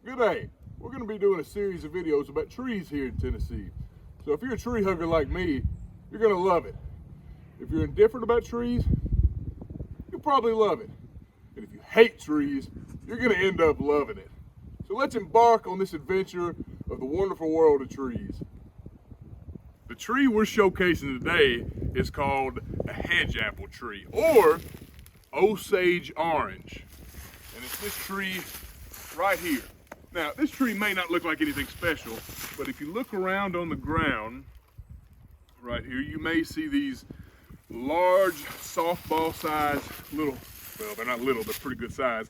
Good day. We're going to be doing a series of videos about trees here in Tennessee. So if you're a tree hugger like me, you're going to love it. If you're indifferent about trees, you'll probably love it. And if you hate trees, you're going to end up loving it. So let's embark on this adventure of the wonderful world of trees. The tree we're showcasing today is called a hedge apple tree, or Osage orange. And it's this tree right here. Now, this tree may not look like anything special, but if you look around on the ground right here, you may see these large softball-sized little, well, they're not little, they're pretty good size.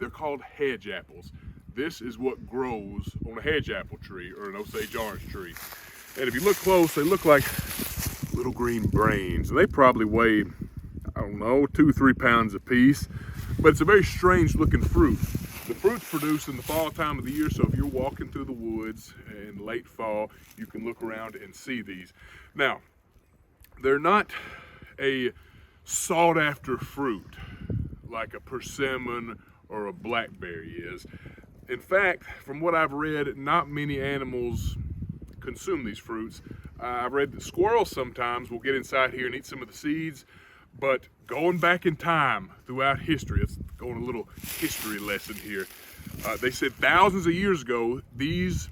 They're called hedge apples. This is what grows on a hedge apple tree or an Osage orange tree. And if you look close, they look like little green brains. And they probably weigh, I don't know, 2-3 pounds a piece. But it's a very strange looking fruit. The fruit's produced in the fall time of the year, so if you're walking through the woods in late fall, you can look around and see these. Now, they're not a sought after fruit like a persimmon or a blackberry is. In fact, from what I've read, not many animals consume these fruits. I've read that squirrels sometimes will get inside here and eat some of the seeds, but going back in time throughout history, let's go on a little history lesson here. They said thousands of years ago, these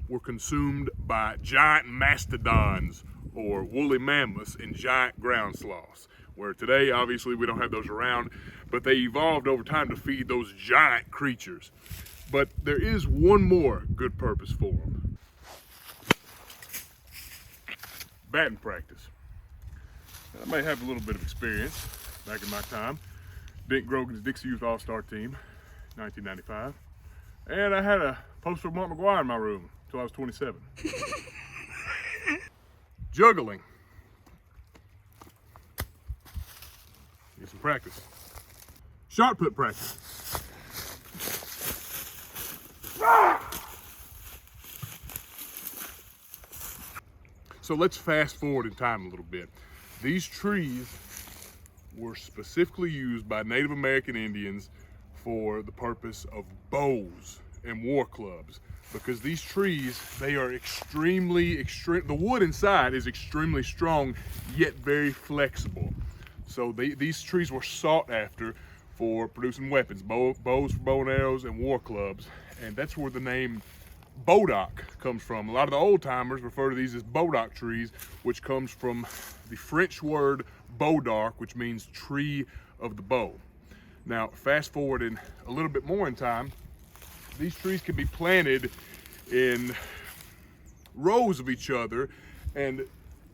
were consumed by giant mastodons or woolly mammoths and giant ground sloths, where today, obviously, we don't have those around, but they evolved over time to feed those giant creatures. But there is one more good purpose for them. Batting practice. I may have a little bit of experience back in my time. Dink Grogan's Dixie Youth All-Star Team, 1995. And I had a poster of Mark McGuire in my room until I was 27. Juggling. Get some practice. Shot put practice. So let's fast forward in time a little bit. These trees were specifically used by Native American Indians for the purpose of bows and war clubs, because these trees, they are the wood inside is extremely strong, yet very flexible. So these trees were sought after for producing weapons, bows for bow and arrows and war clubs, and that's where the name Bodock comes from. A lot of the old timers refer to these as Bodock trees, which comes from the French word Bodark, which means tree of the bow. Now, fast forward in a little bit more in time, these trees can be planted in rows of each other, and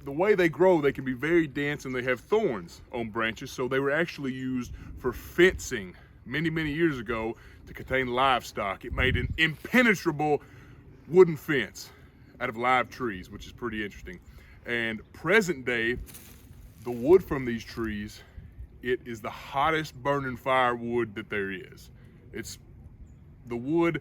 the way they grow, they can be very dense and they have thorns on branches, so they were actually used for fencing many, many years ago to contain livestock. It made an impenetrable wooden fence out of live trees, which is pretty interesting. And present day, the wood from these trees, it is the hottest burning firewood that there is. It's the wood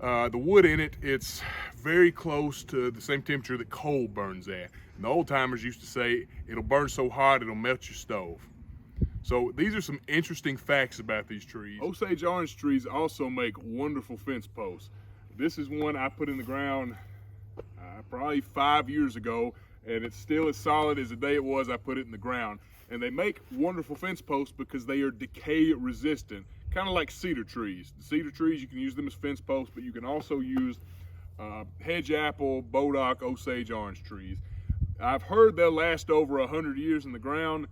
in it, it's very close to the same temperature that coal burns at. And the old timers used to say, it'll burn so hot it'll melt your stove. So these are some interesting facts about these trees. Osage orange trees also make wonderful fence posts. This is one I put in the ground probably 5 years ago, and it's still as solid as the day it was I put it in the ground. And they make wonderful fence posts because they are decay resistant, kind of like cedar trees. The cedar trees, you can use them as fence posts, but you can also use hedge apple, Bodock, Osage orange trees. I've heard they'll last over 100 years in the ground.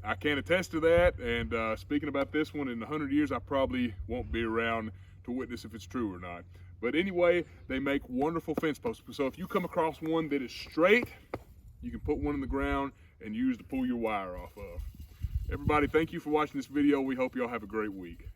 I can attest to that, and speaking about this one, in 100 years I probably won't be around to witness if it's true or not. But anyway, they make wonderful fence posts. So if you come across one that is straight, you can put one in the ground and use to pull your wire off of. Everybody, thank you for watching this video. We hope y'all have a great week.